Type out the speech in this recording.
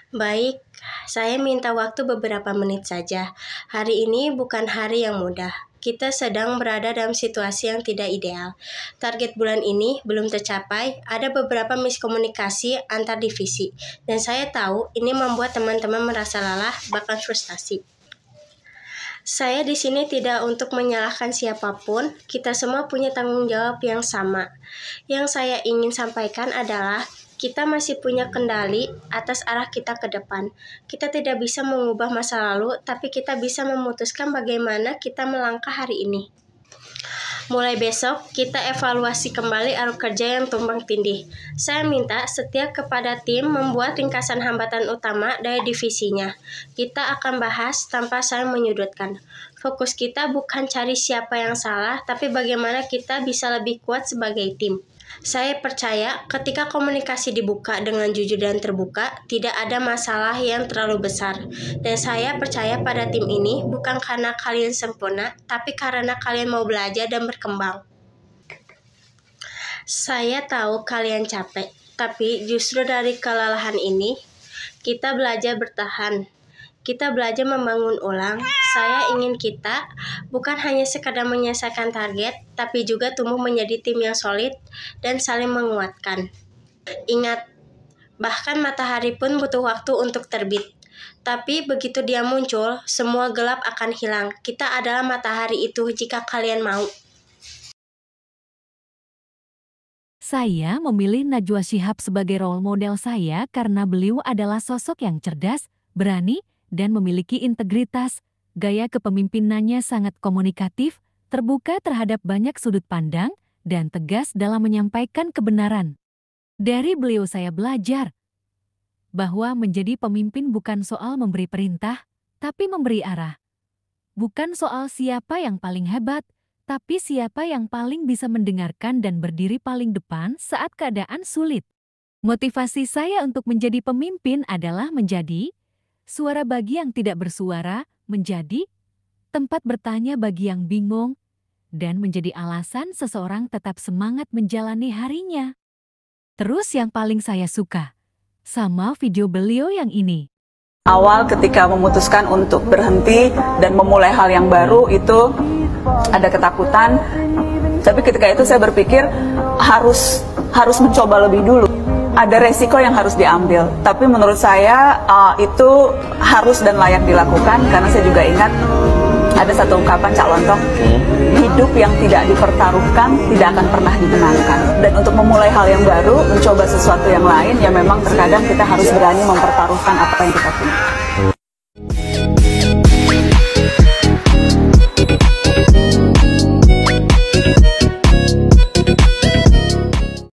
Baik, saya minta waktu beberapa menit saja. Hari ini bukan hari yang mudah. Kita sedang berada dalam situasi yang tidak ideal. Target bulan ini belum tercapai, ada beberapa miskomunikasi antar divisi. Dan saya tahu ini membuat teman-teman merasa lelah, bahkan frustasi. Saya di sini tidak untuk menyalahkan siapapun, kita semua punya tanggung jawab yang sama. Yang saya ingin sampaikan adalah kita masih punya kendali atas arah kita ke depan. Kita tidak bisa mengubah masa lalu, tapi kita bisa memutuskan bagaimana kita melangkah hari ini. Mulai besok, kita evaluasi kembali arus kerja yang tumpang tindih. Saya minta setiap kepada tim membuat ringkasan hambatan utama dari divisinya. Kita akan bahas tanpa saling menyudutkan. Fokus kita bukan cari siapa yang salah, tapi bagaimana kita bisa lebih kuat sebagai tim. Saya percaya ketika komunikasi dibuka dengan jujur dan terbuka, tidak ada masalah yang terlalu besar. Dan saya percaya pada tim ini bukan karena kalian sempurna, tapi karena kalian mau belajar dan berkembang. Saya tahu kalian capek, tapi justru dari kelelahan ini, kita belajar bertahan. Kita belajar membangun ulang. Saya ingin kita bukan hanya sekadar menyelesaikan target, tapi juga tumbuh menjadi tim yang solid dan saling menguatkan. Ingat, bahkan matahari pun butuh waktu untuk terbit. Tapi begitu dia muncul, semua gelap akan hilang. Kita adalah matahari itu jika kalian mau. Saya memilih Najwa Shihab sebagai role model saya karena beliau adalah sosok yang cerdas, berani, dan memiliki integritas. Gaya kepemimpinannya sangat komunikatif, terbuka terhadap banyak sudut pandang, dan tegas dalam menyampaikan kebenaran. Dari beliau saya belajar bahwa menjadi pemimpin bukan soal memberi perintah, tapi memberi arah. Bukan soal siapa yang paling hebat, tapi siapa yang paling bisa mendengarkan dan berdiri paling depan saat keadaan sulit. Motivasi saya untuk menjadi pemimpin adalah menjadi suara bagi yang tidak bersuara, menjadi tempat bertanya bagi yang bingung, dan menjadi alasan seseorang tetap semangat menjalani harinya. Terus yang paling saya suka sama video beliau yang ini. Awal ketika memutuskan untuk berhenti dan memulai hal yang baru itu ada ketakutan, tapi ketika itu saya berpikir harus mencoba lebih dulu. Ada resiko yang harus diambil, tapi menurut saya itu harus dan layak dilakukan karena saya juga ingat ada satu ungkapan Cak Lontong, hidup yang tidak dipertaruhkan tidak akan pernah dimenangkan. Dan untuk memulai hal yang baru, mencoba sesuatu yang lain, ya memang terkadang kita harus berani mempertaruhkan apa yang kita punya.